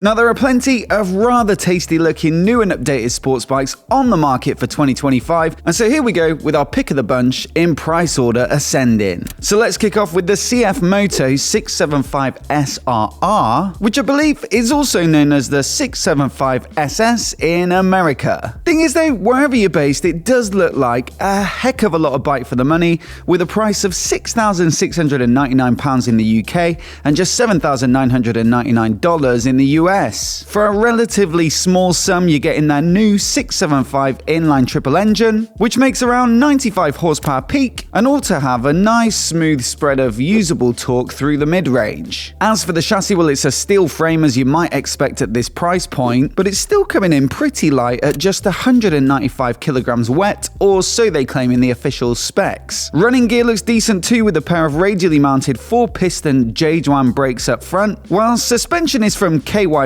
Now, there are plenty of rather tasty looking new and updated sports bikes on the market for 2025, and so here we go with our pick of the bunch in price order ascending. So let's kick off with the CFMoto 675 SRR, which I believe is also known as the 675 SS in America. Thing is though, wherever you're based, it does look like a heck of a lot of bike for the money, with a price of £6,699 in the UK and just $7,999 in the US. For a relatively small sum, you're getting their new 675 inline triple engine, which makes around 95 horsepower peak and ought to have a nice smooth spread of usable torque through the mid-range. As for the chassis, well, it's a steel frame as you might expect at this price point, but it's still coming in pretty light at just 195 kilograms wet, or so they claim in the official specs. Running gear looks decent too, with a pair of radially mounted 4-piston J-Dwan brakes up front, while suspension is from KYB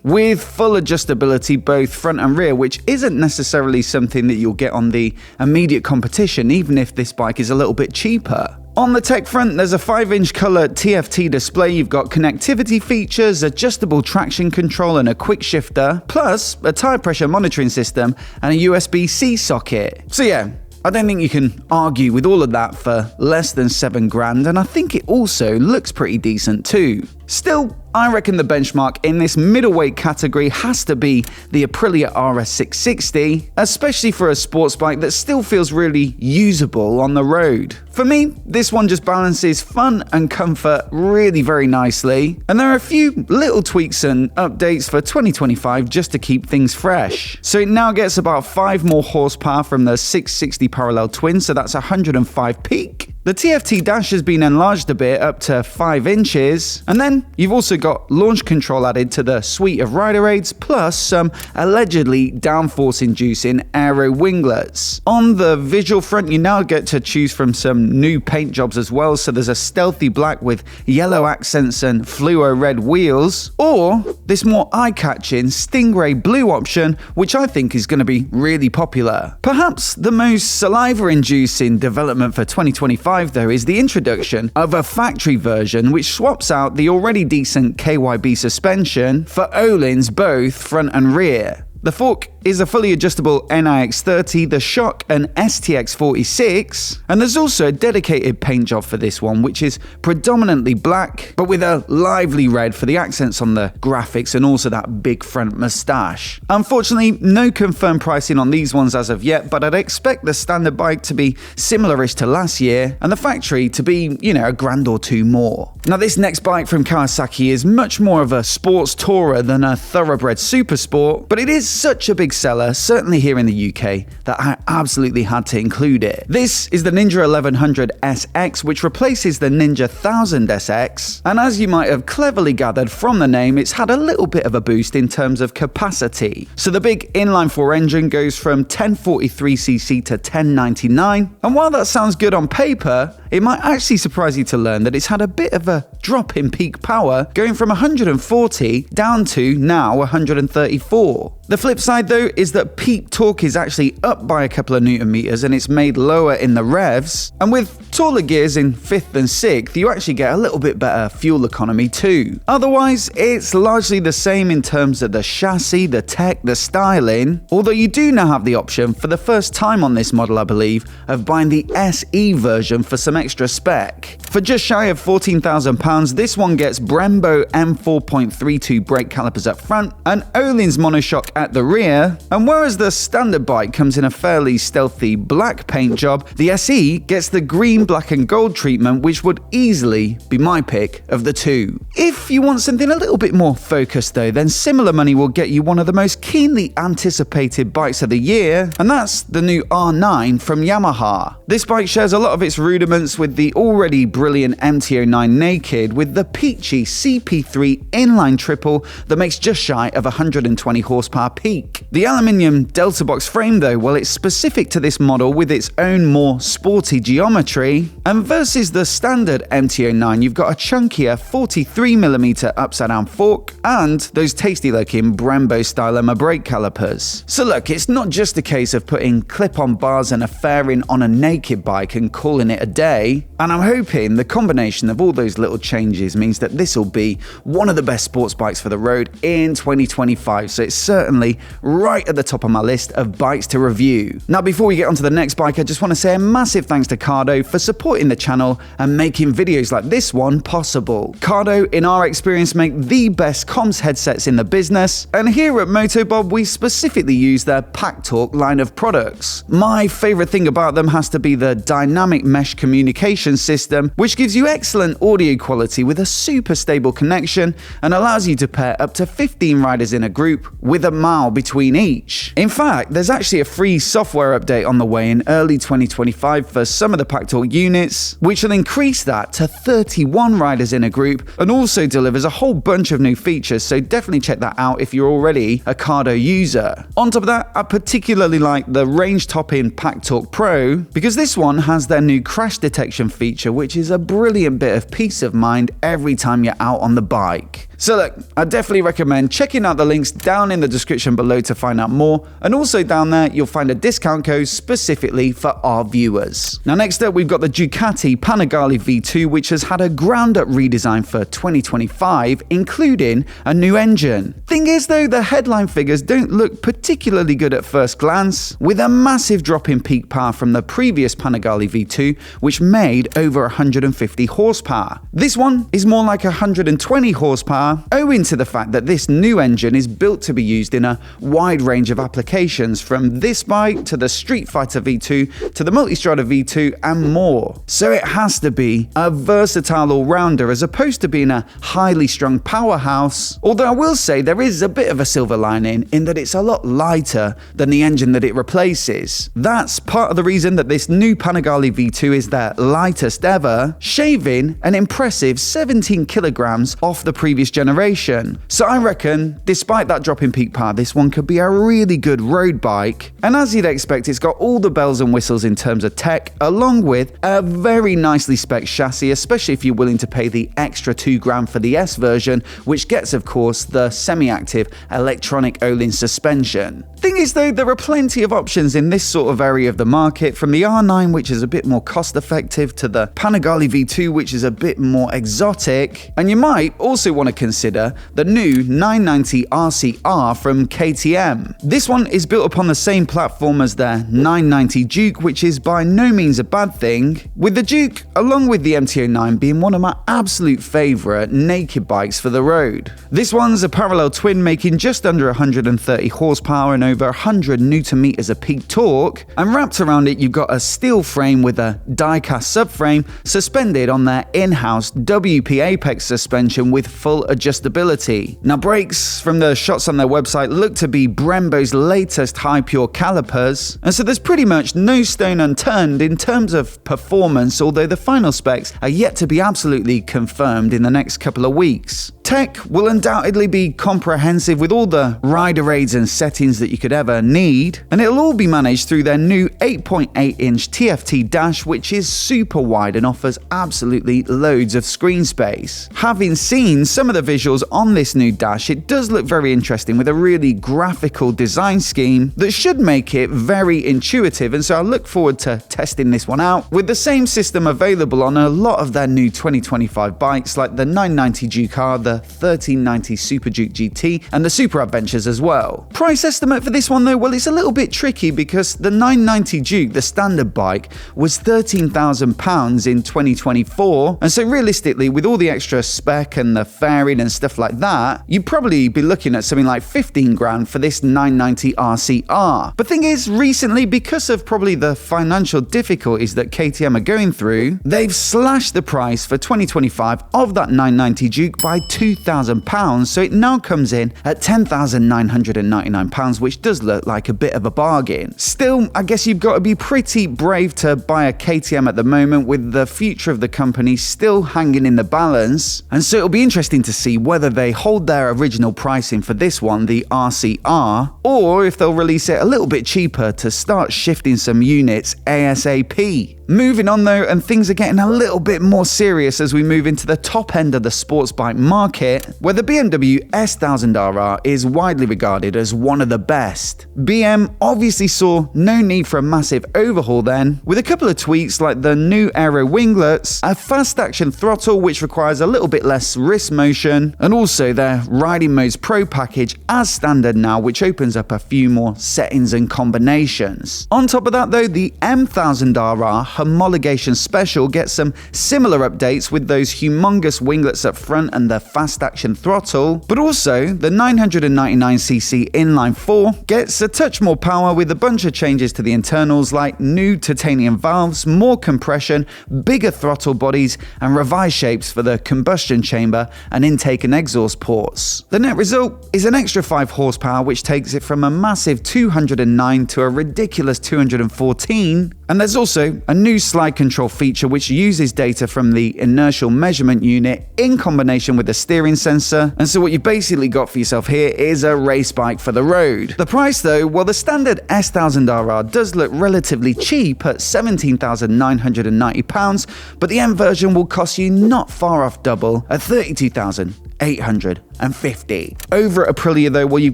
with full adjustability both front and rear, which isn't necessarily something that you'll get on the immediate competition, even if this bike is a little bit cheaper. On the tech front, there's a 5-inch color TFT display, you've got connectivity features, adjustable traction control and a quick shifter, plus a tire pressure monitoring system and a USB-C socket. So yeah, I don't think you can argue with all of that for less than $7,000, and I think it also looks pretty decent too. Still, I reckon the benchmark in this middleweight category has to be the Aprilia RS 660, especially for a sports bike that still feels really usable on the road. For me, this one just balances fun and comfort really very nicely, and there are a few little tweaks and updates for 2025 just to keep things fresh. So it now gets about 5 more horsepower from the 660 parallel twin, so that's 105 peak. The TFT dash has been enlarged a bit up to 5 inches, and then you've also got launch control added to the suite of rider aids, plus some allegedly downforce inducing aero winglets. On the visual front, you now get to choose from some new paint jobs as well, so there's a stealthy black with yellow accents and fluo red wheels, or this more eye-catching stingray blue option, which I think is going to be really popular. Perhaps the most saliva-inducing development for 2025 though is the introduction of a factory version which swaps out the already decent KYB suspension for Öhlins both front and rear. The fork is a fully adjustable NIX30, the shock an STX46, and there's also a dedicated paint job for this one, which is predominantly black, but with a lively red for the accents on the graphics and also that big front moustache. Unfortunately, no confirmed pricing on these ones as of yet, but I'd expect the standard bike to be similarish to last year, and the factory to be, a grand or two more. Now, this next bike from Kawasaki is much more of a sports tourer than a thoroughbred super sport, but it is such a big seller, certainly here in the UK, that I absolutely had to include it. This is the Ninja 1100 SX, which replaces the Ninja 1000 SX, and as you might have cleverly gathered from the name, it's had a little bit of a boost in terms of capacity. So the big inline-4 engine goes from 1043cc to 1099, and while that sounds good on paper, it might actually surprise you to learn that it's had a bit of a drop in peak power, going from 140 down to now 134. The flip side though is that peak torque is actually up by a couple of newton meters and it's made lower in the revs, and with taller gears in 5th and 6th you actually get a little bit better fuel economy too. Otherwise it's largely the same in terms of the chassis, the tech, the styling, although you do now have the option for the first time on this model I believe of buying the SE version for some extra spec. For just shy of £14,000 this one gets Brembo M4.32 brake calipers up front, an Öhlins monoshock at the rear, and whereas the standard bike comes in a fairly stealthy black paint job, the SE gets the green, black and gold treatment, which would easily be my pick of the two. If you want something a little bit more focused though, then similar money will get you one of the most keenly anticipated bikes of the year, and that's the new R9 from Yamaha. This bike shares a lot of its rudiments with the already brilliant MT-09 Naked, with the peachy CP3 inline triple that makes just shy of 120 horsepower peak. The aluminium delta box frame though, well, it's specific to this model with its own more sporty geometry, and versus the standard MT-09 you've got a chunkier 43mm upside down fork and those tasty looking Brembo style brake calipers. So look, it's not just a case of putting clip-on bars and a fairing on a naked bike and calling it a day. today, and I'm hoping the combination of all those little changes means that this will be one of the best sports bikes for the road in 2025, so it's certainly right at the top of my list of bikes to review. Now, before we get on to the next bike, I just want to say a massive thanks to Cardo for supporting the channel and making videos like this one possible. Cardo, in our experience, make the best comms headsets in the business, and here at MOTOBOB we specifically use their PackTalk line of products. My favorite thing about them has to be the dynamic mesh communication system, which gives you excellent audio quality with a super stable connection and allows you to pair up to 15 riders in a group with a mile between each. In fact, there's actually a free software update on the way in early 2025 for some of the PackTalk units, which will increase that to 31 riders in a group and also delivers a whole bunch of new features, so definitely check that out if you're already a Cardo user. On top of that, I particularly like the range topping PackTalk Pro because this one has their new crash detection feature, which is a brilliant bit of peace of mind every time you're out on the bike. So look, I definitely recommend checking out the links down in the description below to find out more, and also down there you'll find a discount code specifically for our viewers. Now next up we've got the Ducati Panigale V2, which has had a ground up redesign for 2025, including a new engine. Thing is though, the headline figures don't look particularly good at first glance, with a massive drop in peak power from the previous Panigale V2, which made over 150 horsepower. This one is more like 120 horsepower, owing to the fact that this new engine is built to be used in a wide range of applications, from this bike to the Street Fighter V2 to the Multistrada V2 and more. So it has to be a versatile all-rounder as opposed to being a highly strung powerhouse, although I will say there is a bit of a silver lining in that it's a lot lighter than the engine that it replaces. That's part of the reason that this new Panigale V2 is their lightest ever, shaving an impressive 17 kilograms off the previous generation. So I reckon, despite that drop in peak power, this one could be a really good road bike. And as you'd expect, it's got all the bells and whistles in terms of tech, along with a very nicely spec'd chassis, especially if you're willing to pay the extra $2,000 for the S version, which gets, of course, the semi-active electronic Öhlins suspension. Thing is though, there are plenty of options in this sort of area of the market, from the R9, which is a bit more cost effective, to the Panigale V2, which is a bit more exotic, and you might also want to consider the new 990 RCR from KTM. This one is built upon the same platform as their 990 Duke, which is by no means a bad thing, with the Duke, along with the MT09, being one of my absolute favourite naked bikes for the road. This one's a parallel twin, making just under 130 horsepower and over 100 Nm of peak torque, and wrapped around it you've got a steel frame with a die-cast subframe suspended on their in-house WP Apex suspension with full adjustability. Now, brakes from the shots on their website look to be Brembo's latest high pure calipers, and so there's pretty much no stone unturned in terms of performance, although the final specs are yet to be absolutely confirmed in the next couple of weeks. Tech will undoubtedly be comprehensive, with all the rider aids and settings that you could ever need, and it'll all be managed through their new 8.8-inch TFT dash, which is super wide and offers absolutely loads of screen space. Having seen some of the visuals on this new dash, it does look very interesting, with a really graphical design scheme that should make it very intuitive, and so I look forward to testing this one out, with the same system available on a lot of their new 2025 bikes like the 990 Duke R, the 1390 Super Duke GT, and the Super Adventures as well. Price estimate for this one though, well, it's a little bit tricky because the 990 Duke, the standard bike, was £13,000 in 2024, and so realistically, with all the extra spec and the fairing and stuff like that, you'd probably be looking at something like 15 grand for this 990 RCR. But thing is, recently, because of probably the financial difficulties that KTM are going through, they've slashed the price for 2025 of that 990 Duke by £2,000, so it now comes in at £10,999, which does look like a bit of a bargain. Still, I guess you've got to be pretty brave to buy a KTM at the moment, with the future of the company still hanging in the balance, and so it'll be interesting to see whether they hold their original pricing for this one, the RCR, or if they'll release it a little bit cheaper to start shifting some units ASAP. Moving on though, and things are getting a little bit more serious as we move into the top end of the sports bike market. market, where the BMW S1000RR is widely regarded as one of the best. BM obviously saw no need for a massive overhaul then, with a couple of tweaks like the new aero winglets, a fast action throttle which requires a little bit less wrist motion, and also their Riding Modes Pro package as standard now, which opens up a few more settings and combinations. On top of that though, the M1000RR Homologation Special gets some similar updates with those humongous winglets up front and the fast action throttle, but also the 999cc inline 4 gets a touch more power with a bunch of changes to the internals like new titanium valves, more compression, bigger throttle bodies, and revised shapes for the combustion chamber and intake and exhaust ports. The net result is an extra 5 horsepower which takes it from a massive 209 to a ridiculous 214, and there's also a new slide control feature which uses data from the inertial measurement unit in combination with the steering sensor, and so what you basically got for yourself here is a race bike for the road. The price though, well, the standard S1000RR does look relatively cheap at £17,990, but the M version will cost you not far off double at £32,850. Over at Aprilia though, well, you've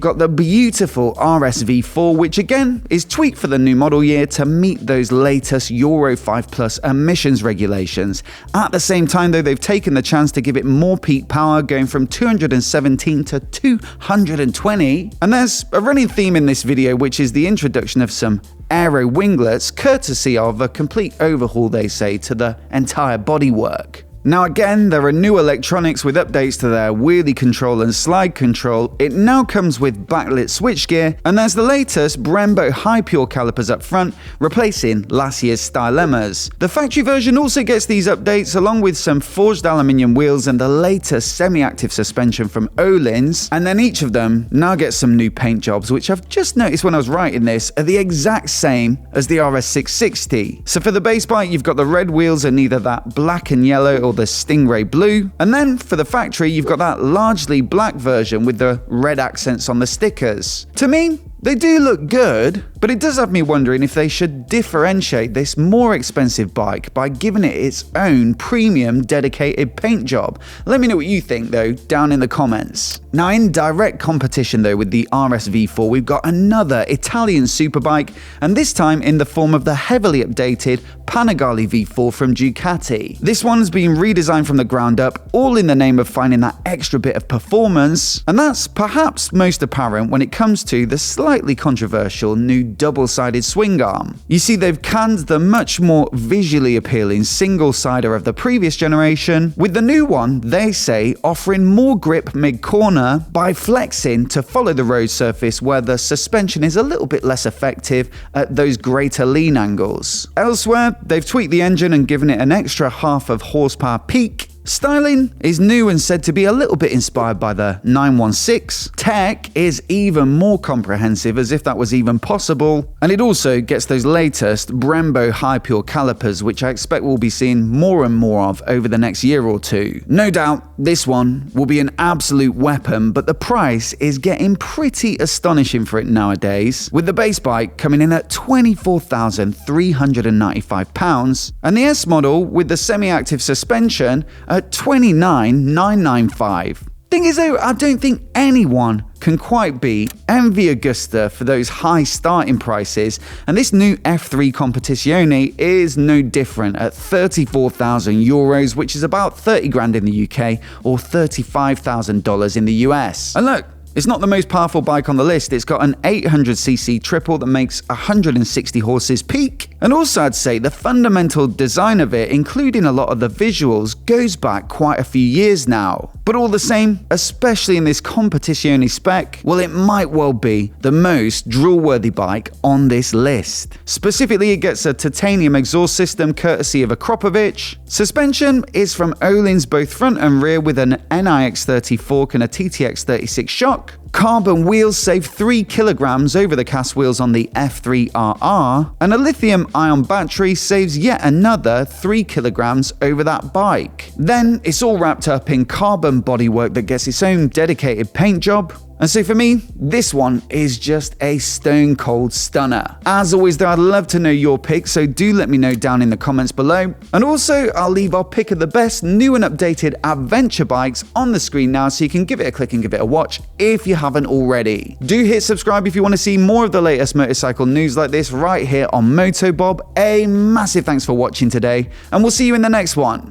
got the beautiful RSV4, which again is tweaked for the new model year to meet those latest Euro 5+ emissions regulations. At the same time though, they've taken the chance to give it more peak power, going from 217 to 220. And there's a running theme in this video, which is the introduction of some aero winglets, courtesy of a complete overhaul, they say, to the entire bodywork. Now again, there are new electronics with updates to their wheelie control and slide control. It now comes with backlit switchgear, and there's the latest Brembo high pure calipers up front, replacing last year's stylemas. The factory version also gets these updates along with some forged aluminium wheels and the latest semi-active suspension from Öhlins, and then each of them now gets some new paint jobs, which I've just noticed when I was writing this are the exact same as the RS660. So for the base bike, you've got the red wheels in either that black and yellow or the Stingray blue, and then for the factory you've got that largely black version with the red accents on the stickers. To me, they do look good, but it does have me wondering if they should differentiate this more expensive bike by giving it its own premium dedicated paint job. Let me know what you think though down in the comments. Now in direct competition though with the RSV4, we've got another Italian superbike, and this time in the form of the heavily updated Panigale V4 from Ducati. This one's been redesigned from the ground up, all in the name of finding that extra bit of performance, and that's perhaps most apparent when it comes to the slightly controversial new double-sided swing arm. You see, they've canned the much more visually appealing single-sider of the previous generation, with the new one, they say, offering more grip mid-corner by flexing to follow the road surface where the suspension is a little bit less effective at those greater lean angles. Elsewhere, they've tweaked the engine and given it an extra half of horsepower peak. Styling is new and said to be a little bit inspired by the 916. Tech is even more comprehensive, as if that was even possible, and it also gets those latest Brembo high pure calipers, which I expect we'll be seeing more and more of over the next year or two. No doubt this one will be an absolute weapon, but the price is getting pretty astonishing for it nowadays, with the base bike coming in at £24,395 and the S model with the semi-active suspension at $29,995. Thing is though, I don't think anyone can quite beat MV Agusta for those high starting prices, and this new F3 Competizione is no different at €34,000, which is about 30 grand in the UK or $35,000 in the US. And look, it's not the most powerful bike on the list. It's got an 800cc triple that makes 160 horses peak. And also I'd say the fundamental design of it, including a lot of the visuals, goes back quite a few years now. But all the same, especially in this Competizione spec, well, it might well be the most drool-worthy bike on this list. Specifically, it gets a titanium exhaust system courtesy of Akrapovic. Suspension is from Öhlins both front and rear with an NIX30 fork and a TTX36 shock. Carbon wheels save 3 kilograms over the cast wheels on the F3RR, and a lithium-ion battery saves yet another 3 kilograms over that bike. Then it's all wrapped up in carbon bodywork that gets its own dedicated paint job. And so for me, this one is just a stone cold stunner. As always though, I'd love to know your pick, so do let me know down in the comments below. And also, I'll leave our pick of the best new and updated adventure bikes on the screen now, so you can give it a click and give it a watch if you haven't already. Do hit subscribe if you want to see more of the latest motorcycle news like this right here on MOTOBOB. A massive thanks for watching today, and we'll see you in the next one.